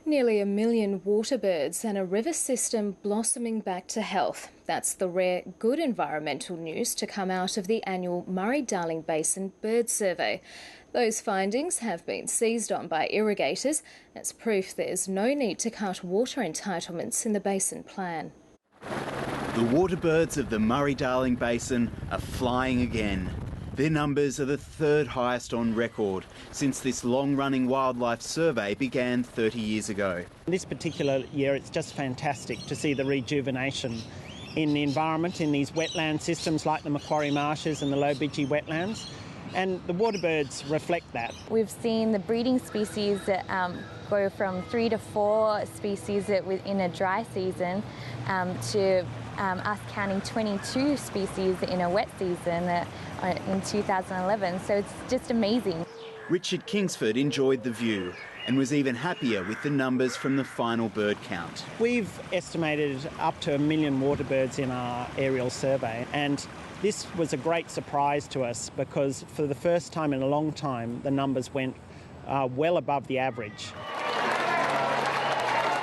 Nearly 1 million waterbirds and a river system blossoming back to health. That's the rare good environmental news to come out of the annual Murray-Darling Basin bird survey. Those findings have been seized on by irrigators as proof there's no need to cut water entitlements in the basin plan. The waterbirds of the Murray-Darling Basin are flying again. Their numbers are the third highest on record since this long-running wildlife survey began 30 years ago. This particular year it's just fantastic to see the rejuvenation in the environment, in these wetland systems like the Macquarie Marshes and the Low Bidgee wetlands, and the waterbirds reflect that. We've seen the breeding species go from 3 to 4 species in a dry season to us counting 22 species in a wet season in 2011, so it's just amazing. Richard Kingsford enjoyed the view and was even happier with the numbers from the final bird count. We've estimated up to 1 million waterbirds in our aerial survey, and this was a great surprise to us because for the first time in a long time the numbers went well above the average.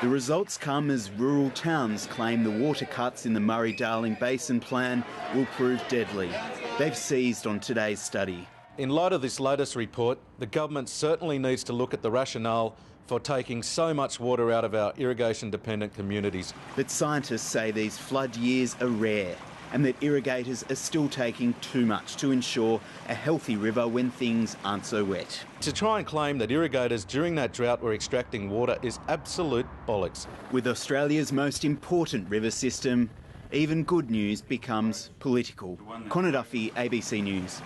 The results come as rural towns claim the water cuts in the Murray-Darling Basin plan will prove deadly. They've seized on today's study. In light of this latest report, the government certainly needs to look at the rationale for taking so much water out of our irrigation-dependent communities. But scientists say these flood years are rare and that irrigators are still taking too much to ensure a healthy river when things aren't so wet. To try and claim that irrigators during that drought were extracting water is absolute bollocks. With Australia's most important river system, even good news becomes political. Conor, Duffy, ABC News.